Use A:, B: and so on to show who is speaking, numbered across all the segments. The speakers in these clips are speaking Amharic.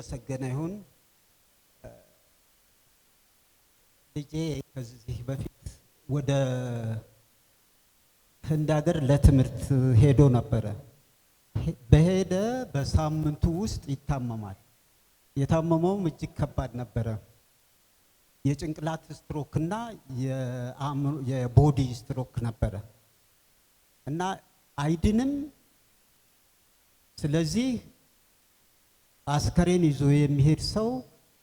A: የተመሰገነ ይሁን። ልጄ ከዚህ በፊት ወደ ህንድ ሀገር ለትምህርት ሄዶ ነበረ። በሄደ በሳምንቱ ውስጥ ይታመማል። የታመመውም እጅግ ከባድ ነበረ። የጭንቅላት ስትሮክ እና የቦዲ ስትሮክ ነበረ እና አይድንም። ስለዚህ አስከሬን ይዞ የሚሄድ ሰው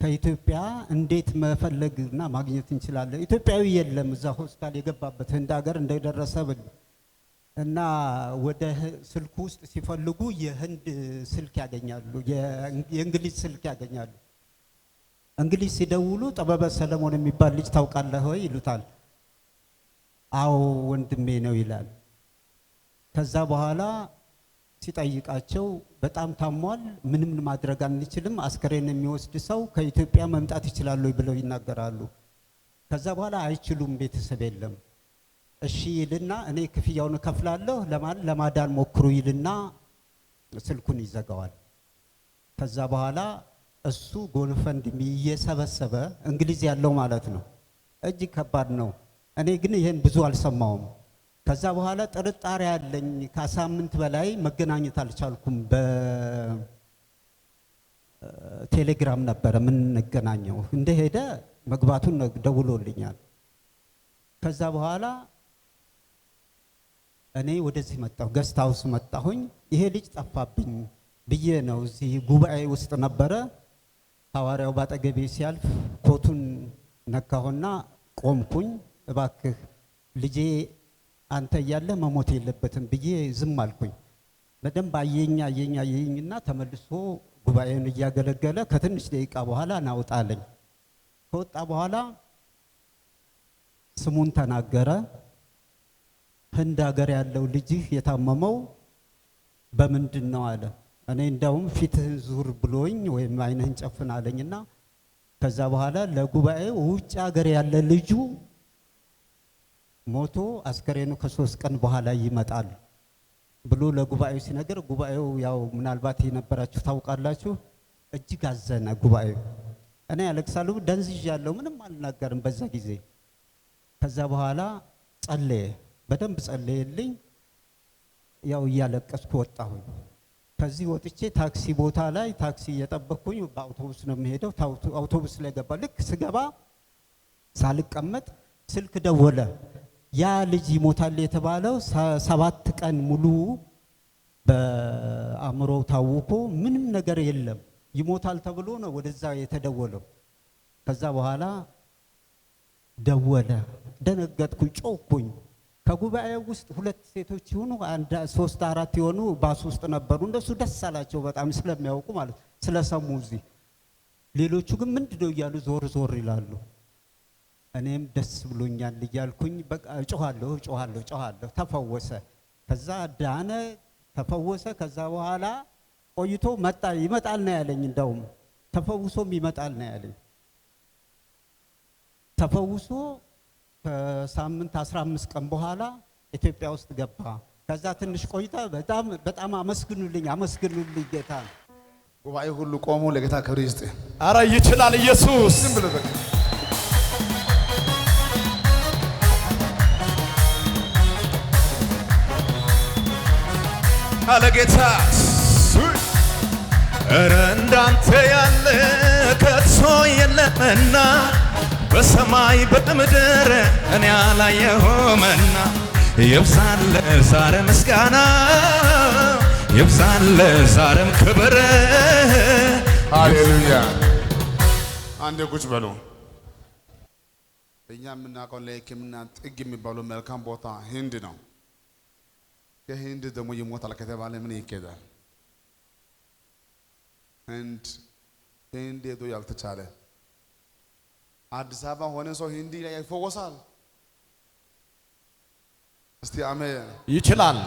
A: ከኢትዮጵያ እንዴት መፈለግና ማግኘት እንችላለን? ኢትዮጵያዊ የለም እዛ ሆስፒታል የገባበት ህንድ ሀገር እንደደረሰ እና ወደ ስልኩ ውስጥ ሲፈልጉ የህንድ ስልክ ያገኛሉ፣ የእንግሊዝ ስልክ ያገኛሉ። እንግሊዝ ሲደውሉ ጥበበ ሰለሞን የሚባል ልጅ ታውቃለህ ወይ ይሉታል። አዎ ወንድሜ ነው ይላል። ከዛ በኋላ ሲጠይቃቸው በጣም ታሟል፣ ምንም ማድረግ አንችልም፣ አስከሬን የሚወስድ ሰው ከኢትዮጵያ መምጣት ይችላል ብለው ይናገራሉ። ከዛ በኋላ አይችሉም፣ ቤተሰብ የለም። እሺ ይልና እኔ ክፍያውን እከፍላለሁ ለማዳን ሞክሩ ይልና ስልኩን ይዘጋዋል። ከዛ በኋላ እሱ ጎፈንድሚ እየሰበሰበ እንግሊዝ ያለው ማለት ነው። እጅግ ከባድ ነው። እኔ ግን ይሄን ብዙ አልሰማውም። ከዛ በኋላ ጥርጣሬ ያለኝ ከሳምንት በላይ መገናኘት አልቻልኩም። በቴሌግራም ነበረ ምን እንገናኘው። እንደሄደ መግባቱን ደውሎልኛል። ከዛ በኋላ እኔ ወደዚህ መጣሁ፣ ገስት ሃውስ መጣሁኝ። ይሄ ልጅ ጠፋብኝ ብዬ ነው። እዚህ ጉባኤ ውስጥ ነበረ። ሐዋርያው ባጠገቤ ሲያልፍ ኮቱን ነካሁና ቆምኩኝ። እባክህ ልጄ አንተ እያለ መሞት የለበትም ብዬ ዝም አልኩኝ። በደንብ አየኝና ተመልሶ ጉባኤውን እያገለገለ ከትንሽ ደቂቃ በኋላ ናውጣለኝ። ከወጣ በኋላ ስሙን ተናገረ። ህንድ ሀገር ያለው ልጅህ የታመመው በምንድን ነው አለ። እኔ እንደውም ፊትህን ዙር ብሎኝ ወይም አይንህን ጨፍን አለኝና ከዛ በኋላ ለጉባኤው ውጭ ሀገር ያለ ልጁ ሞቶ አስከሬኑ ከ3 ቀን በኋላ ይመጣል ብሎ ለጉባኤው ሲነገር፣ ጉባኤው ያው ምናልባት የነበራችሁ ታውቃላችሁ፣ እጅግ አዘነ ጉባኤው። እኔ አለቅሳለሁ፣ ደንዝዣለሁ፣ ምንም አልናገርም በዛ ጊዜ። ከዛ በኋላ ጸለየ፣ በደንብ ጸለየልኝ። ያው እያለቀስኩ ወጣሁኝ። ከዚህ ወጥቼ ታክሲ ቦታ ላይ ታክሲ እየጠበቅኩኝ በአውቶቡስ ነው የምሄደው። አውቶቡስ ላይ ገባ። ልክ ስገባ ሳልቀመጥ ስልክ ደወለ። ያ ልጅ ይሞታል የተባለው 7 ቀን ሙሉ በአእምሮ ታውቆ ምንም ነገር የለም ይሞታል ተብሎ ነው ወደዛ የተደወለው። ከዛ በኋላ ደወለ። ደነገጥኩኝ፣ ጮኩኝ። ከጉባኤው ውስጥ 2 ሴቶች ይሆኑ 3 4 የሆኑ ባስ ውስጥ ነበሩ። እንደሱ ደስ አላቸው በጣም ስለሚያውቁ ማለት ስለሰሙ። እዚህ ሌሎቹ ግን ምንድነው እያሉ ዞር ዞር ይላሉ። እኔም ደስ ብሎኛል እያልኩኝ በቃ ጮሃለሁ። ተፈወሰ። ከዛ ዳነ፣ ተፈወሰ። ከዛ በኋላ ቆይቶ ይመጣል ነው ያለኝ። እንደውም ተፈውሶም ይመጣል ነው ያለኝ። ተፈውሶ ከሳምንት 15 ቀን በኋላ ኢትዮጵያ ውስጥ ገባ። ከዛ ትንሽ ቆይታ በጣም አመስግኑልኝ ጌታ።
B: ጉባኤ ሁሉ ቆሞ ለጌታ ክብር ይስጥ።
C: አረ ይችላል ኢየሱስ።
B: ዝም ብሎ በቃ
C: አለ ጌታ። እረ እንዳንተ ያለ ከቶ የለምና በሰማይ በምድር እኔ አላየሁምና ይብዛል ዛሬ ምስጋና ይብዛል ዛሬም ክብር።
B: ሃሌሉያ። አንዴ ቁጭ በሉ። እኛ የምናውቀው ለሕክምና ጥግ የሚባለው መልካም ቦታ ህንድ ነው። ከህንድ ደግሞ ይሞታል ከተባለ ምን ይኬዳል? ህንድ ሄዶ ያልተቻለ አዲስ አበባ ሆነ ሰው ህንዲ ላይ ይፈወሳል? እስቲ አሜን።
C: ይችላል።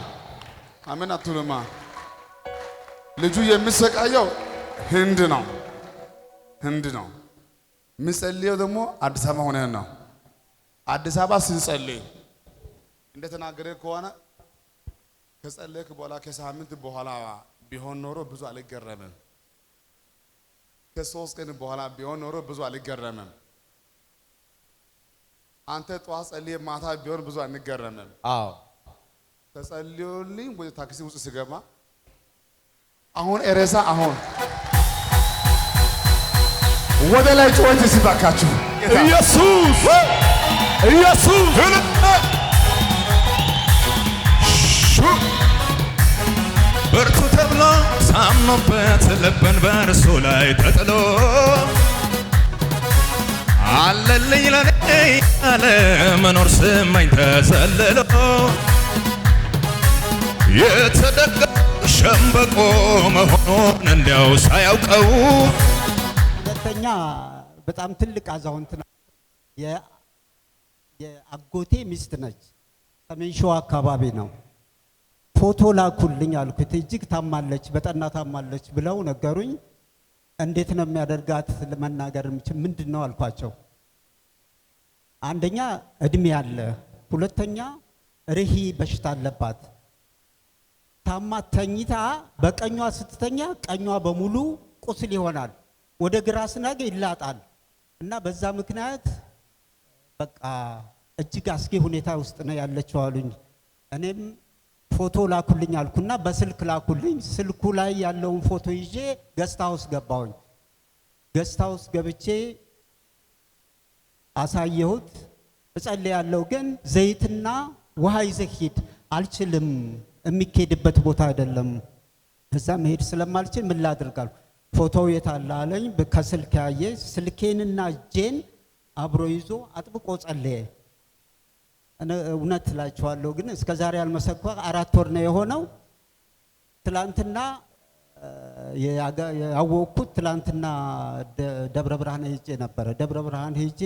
B: አሜን አትሉማ? ልጁ የሚሰቃየው ህንድ ነው። ምጸልየው ደግሞ አዲስ አበባ ሆነ ነው። አዲስ አበባ ስንጸልይ እንደተናገረ ከሆነ ከጸለይክ በኋላ ከሳምንት በኋላ ቢሆን ኖሮ ብዙ አልገረምም። ከ3 ቀን በኋላ ቢሆን ኖሮ ብዙ አልገረምም። አንተ ጠዋት ጸልዬ ማታ ቢሆን ብዙ አንገረምም።
D: አዎ
B: ተጸልዮልኝ ወደ ታክሲ ውስጥ ስገባ አሁን ኤሬሳ አሁን ወደ ላይ ጮት ሲባካችሁ
C: ኢየሱስ ኢየሱስ ብርቱ ተብሎ ሳምኖበት ልብን በእርሱ ላይ ተጥሎ አለልኝ ለኔ ያለ መኖር ስመኝ ተሰልሎ የተደገፈ ሸምበቆ መሆኑን እንዲያው ሳያውቀው
A: ሁለተኛ በጣም ትልቅ አዛውንት ናት። የአጎቴ ሚስት ነች። ሰሜን ሸዋ አካባቢ ነው። ፎቶ ላኩልኝ አልኩት። እጅግ ታማለች፣ በጠና ታማለች ብለው ነገሩኝ። እንዴት ነው የሚያደርጋት ለመናገር ምንድን ነው አልኳቸው። አንደኛ እድሜ አለ፣ ሁለተኛ ርሂ በሽታ አለባት። ታማ ተኝታ በቀኟ ስትተኛ ቀኟ በሙሉ ቁስል ይሆናል፣ ወደ ግራ ስናገ ይላጣል እና በዛ ምክንያት በቃ እጅግ አስጊ ሁኔታ ውስጥ ነው ያለችው አሉኝ። እኔም ፎቶ ላኩልኝ አልኩና በስልክ ላኩልኝ። ስልኩ ላይ ያለውን ፎቶ ይዤ ገስት ሃውስ ገባሁኝ። ገስት ሃውስ ገብቼ አሳየሁት። እጸልያለሁ፣ ግን ዘይትና ውሃ ይዘህ ሂድ፣ አልችልም፣ የሚኬድበት ቦታ አይደለም፣ እዛ መሄድ ስለማልችል ምን ላድርጋለሁ። ፎቶው የት አለ አለኝ። ከስልክ ያየ ስልኬንና እጄን አብሮ ይዞ አጥብቆ ጸለየ። እውነት እላችኋለሁ ግን እስከ ዛሬ ያልመሰከረ 4 ወር ነው የሆነው። ትላንትና ያወቅኩት ትላንትና ደብረ ብርሃን ሄጄ ነበረ። ደብረ ብርሃን ሄጄ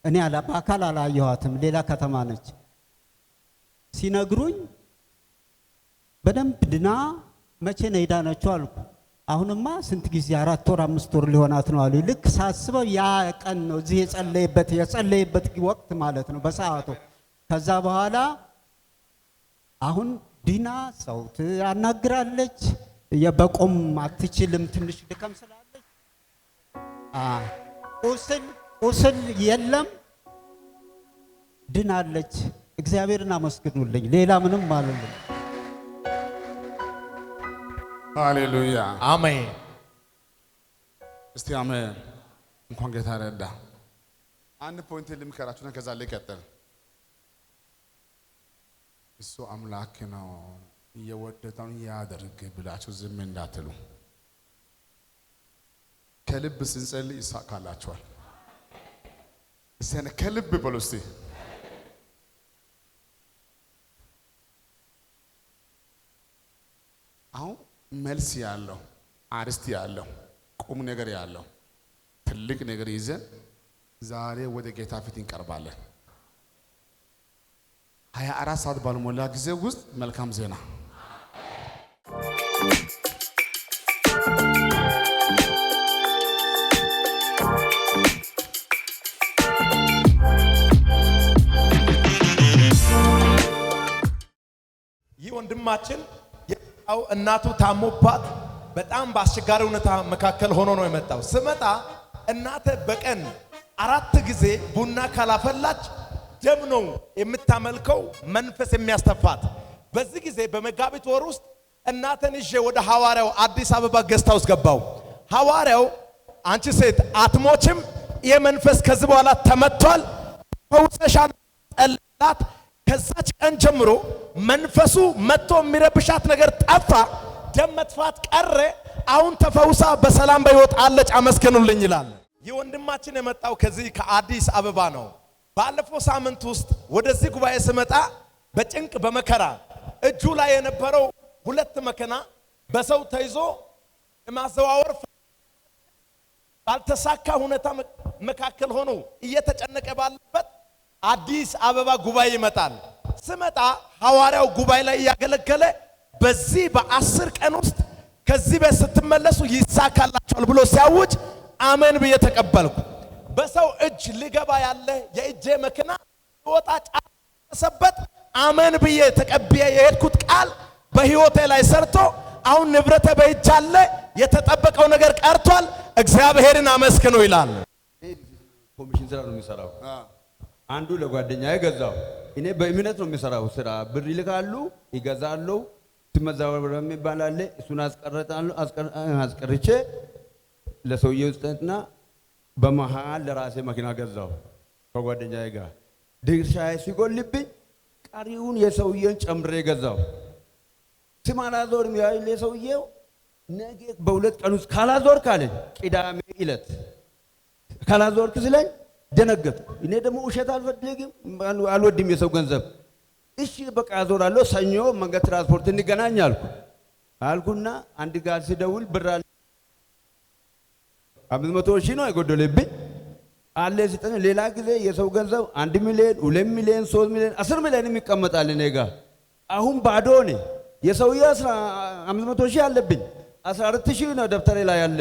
A: እኔ በአካል አላየኋትም፣ ሌላ ከተማ ነች። ሲነግሩኝ በደንብ ድና መቼ ነው የዳነችው አልኩ። አሁንማ ስንት ጊዜ 4 ወር 5 ወር ሊሆናት ነው አሉ። ልክ ሳስበው ያ ቀን ነው እዚህ የጸለየበት ወቅት ማለት ነው በሰዓቱ። ከዛ በኋላ አሁን ዲና ሰው ታናግራለች፣ በቆም አትችልም፣ ትንሽ ድካም ስላለች ቁስል የለም፣ ድናለች። እግዚአብሔርን አመስግኑልኝ፣ ሌላ ምንም አልልም።
B: ሃሌሉያ
D: አሜን።
B: እስቲ አሜን። እንኳን ጌታ ረዳ። አንድ ፖይንት ልምከራችሁና ከዛ ላይ ቀጥል። እሱ አምላክ ነው እየወደደውን ያደርግ ብላችሁ ዝም እንዳትሉ። ከልብ ስንጸልይ ይሳካላችኋል። እስቲ ከልብ በሉ እስቲ። አሁን መልስ ያለው አርስት ያለው ቁም ነገር ያለው ትልቅ ነገር ይዘን ዛሬ ወደ ጌታ ፊት እንቀርባለን። 24 ሰዓት ባልሞላ ጊዜ ውስጥ መልካም ዜና
D: ይህ ወንድማችን የመጣው እናቱ ታሞባት በጣም በአስቸጋሪ ሁኔታ መካከል ሆኖ ነው የመጣው። ስመጣ እናተ በቀን 4 ጊዜ ቡና ካላፈላች ደም ነው የምታመልከው መንፈስ የሚያስተፋት። በዚህ ጊዜ በመጋቢት ወር ውስጥ እናተን ይዤ ወደ ሐዋርያው አዲስ አበባ ገስት ሃውስ ገባው። ሐዋርያው አንቺ ሴት አትሞችም፣ ይሄ መንፈስ ከዚህ በኋላ ተመቷል፣ ፈውሰሻል ጠላት። ከዛች ቀን ጀምሮ መንፈሱ መጥቶ የሚረብሻት ነገር ጠፋ፣ ደም መጥፋት ቀረ። አሁን ተፈውሳ በሰላም በሕይወት አለች። አመስግኑልኝ ይላል። ይህ ወንድማችን የመጣው ከዚህ ከአዲስ አበባ ነው። ባለፈው ሳምንት ውስጥ ወደዚህ ጉባኤ ስመጣ በጭንቅ በመከራ እጁ ላይ የነበረው 2 መኪና በሰው ተይዞ ማዘዋወር ባልተሳካ ሁኔታ መካከል ሆኖ እየተጨነቀ ባለበት አዲስ አበባ ጉባኤ ይመጣል። ስመጣ ሐዋርያው ጉባኤ ላይ ያገለገለ በዚህ በ10 ቀን ውስጥ ከዚህ ቤት ስትመለሱ ይሳካላችኋል ብሎ ሲያውጅ አሜን ብዬ ተቀበልኩ። በሰው እጅ ሊገባ ያለ የእጄ መኪና ወጣ ጫሰበት አሜን ብዬ ተቀብዬ የሄድኩት ቃል በህይወቴ ላይ ሰርቶ አሁን ንብረቴ በእጅ አለ። የተጠበቀው ነገር ቀርቷል። እግዚአብሔርን አመስግኑ ይላል።
E: ኮሚሽን ስራ ነው የሚሰራው። አንዱ ለጓደኛዬ ገዛው። እኔ በእምነት ነው የሚሰራው ስራ። ብር ይልካሉ፣ ይገዛሉ። ትመዛወር የሚባል አለ። እሱን አስቀርቼ ለሰውየው ስጠትና በመሃል ለራሴ መኪና ገዛው ከጓደኛዬ ጋር። ድርሻዬ ሲጎልብኝ ቀሪውን የሰውየውን ጨምሬ ገዛው። ስም አላዞርም ያለ ሰውየው ነገ በሁለት ቀን ውስጥ ካላዞርክ አለኝ። ቅዳሜ ዕለት ካላዞርክ ስለኝ ደነገጥኩ። እኔ ደግሞ ውሸት አልፈልግም፣ አልወድም የሰው ገንዘብ። እሺ በቃ አዞራለሁ፣ ሰኞ መንገድ ትራንስፖርት እንገናኝ አልኩና አንድ ጋር ሲደውል ብር አለ 500 ሺህ ነው የጎደለብኝ አለ ሲጠኝ። ሌላ ጊዜ የሰው ገንዘብ 1 ሚሊዮን 2 ሚሊዮን 3 ሚሊዮን 10 ሚሊዮን ይቀመጣል እኔ ጋር። አሁን ባዶ ነው። የሰውዬው 500 ሺህ አለብኝ፣ 14 ሺህ ነው ደብተሬ ላይ ያለ።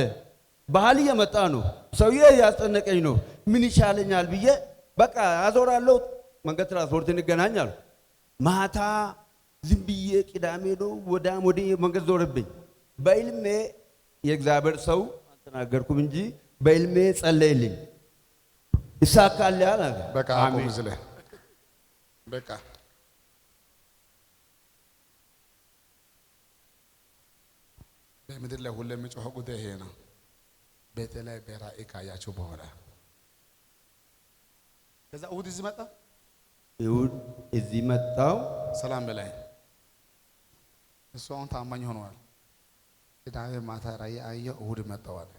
E: ባህል እየመጣ ነው። ሰውዬው ያስጨነቀኝ ነው። ምን ይሻለኛል ብዬ በቃ አዞራለሁ፣ መንገድ ትራንስፖርት እንገናኝ አልኩ። ማታ ዝም ብዬ ቅዳሜ ነው ወዳም ወደ መንገድ ዞርብኝ። በዕልሜ የእግዚአብሔር ሰው አልተናገርኩም እንጂ በዕልሜ ጸለይልኝ። ይሳካል ያለ
B: በቃ አቁም ዝለ በቃ በምድር ላይ ሁሉ የሚጮኸው ጉዳይ ይሄ ነው። በተለይ በራእይ ካያቸው በኋላ ከዛ እሑድ እዚህ መጣ።
E: እሑድ እዚህ መጣው።
B: ሰላም በላይ እሱ አሁን ታማኝ ሆኗል። ቅዳሜ ማታ ራእይ አየሁ፣ እሑድ መጣዋል።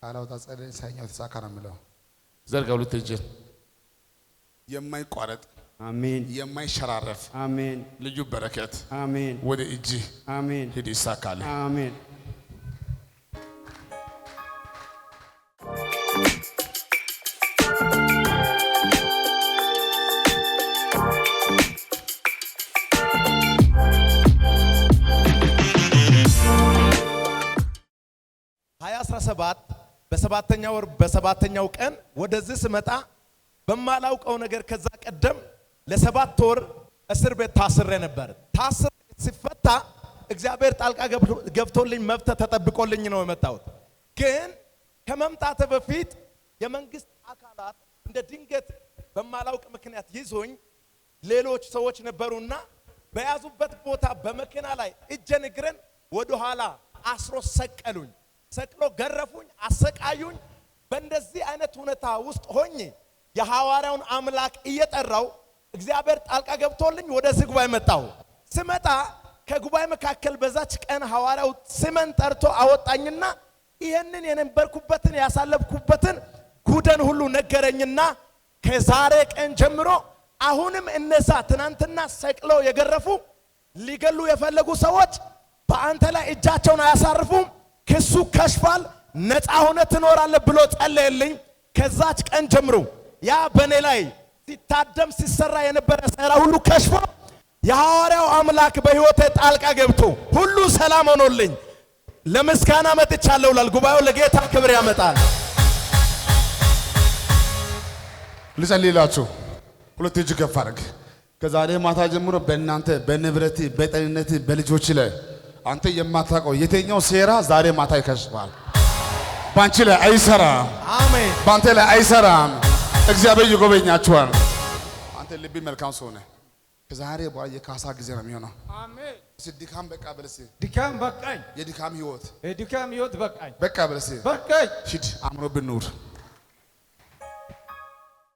B: ካላውታ ጸደይ ሳይኛው ተሳካ ነው የምለው። ዘርጋ ሁለት እጅን የማይቋረጥ
E: አሜን፣
B: የማይሸራረፍ
E: አሜን፣
B: ልዩ በረከት
E: አሜን፣
B: ወደ እጅ
E: አሜን፣
B: ሂድ ይሳካል።
E: አሜን።
D: በሰባተኛው ወር በሰባተኛው ቀን ወደዚህ ስመጣ በማላውቀው ነገር ከዛ ቀደም ለ7 ወር እስር ቤት ታስሬ ነበር። ታስሬ ሲፈታ እግዚአብሔር ጣልቃ ገብቶልኝ መብት ተጠብቆልኝ ነው የመጣሁት። ግን ከመምጣት በፊት የመንግስት አካላት እንደ ድንገት በማላውቅ ምክንያት ይዞኝ ሌሎች ሰዎች ነበሩና በያዙበት ቦታ በመኪና ላይ እጄን እግሬን ወደ ኋላ አስሮ ሰቀሉኝ። ሰቅሎ ገረፉኝ፣ አሰቃዩኝ። በእንደዚህ አይነት ሁኔታ ውስጥ ሆኜ የሐዋርያውን አምላክ እየጠራው እግዚአብሔር ጣልቃ ገብቶልኝ ወደዚህ ጉባኤ መጣሁ። ስመጣ ከጉባኤ መካከል በዛች ቀን ሐዋርያው ስመን ጠርቶ አወጣኝና ይሄንን የነበርኩበትን ያሳለፍኩበትን ጉደን ሁሉ ነገረኝና ከዛሬ ቀን ጀምሮ አሁንም እነዛ ትናንትና ሰቅለው የገረፉ ሊገሉ የፈለጉ ሰዎች በአንተ ላይ እጃቸውን አያሳርፉም፣ ክሱ ከሽፏል፣ ነፃ ሆነ ትኖራለህ ብሎ ጸለየልኝ። ከዛች ቀን ጀምሮ ያ በኔ ላይ ሲታደም ሲሰራ የነበረ ሥራ ሁሉ ከሽፎ የሐዋርያው አምላክ በሕይወቴ ጣልቃ ገብቶ ሁሉ ሰላም ሆኖልኝ ለምስጋና መጥቻለሁ። ጉባኤው ለጌታ ክብር ያመጣል።
B: ልጸልይላችሁ። ሁለት እጅ ከፍ አድርግ። ከዛሬ ማታ ጀምሮ በእናንተ በንብረት በጤንነት በልጆች ላይ አንተ የማታውቀው የትኛው ሴራ ዛሬ ማታ ይከሽፋል። ባንቺ ላይ አይሰራም።
D: አሜን።
B: ባንተ ላይ አይሰራም። እግዚአብሔር ይጎበኛችኋል። አንተ ልብ መልካም ሰው ነህ። ከዛሬ በኋላ የካሳ ጊዜ ነው የሚሆነው።
F: አሜን።
B: ድካም በቃ በለስ።
F: ድካም በቃኝ።
B: የድካም ህይወት
F: በቃኝ።
B: በቃ በለስ።
F: በቃኝ።
B: ሂድ አምሮብን ኑር።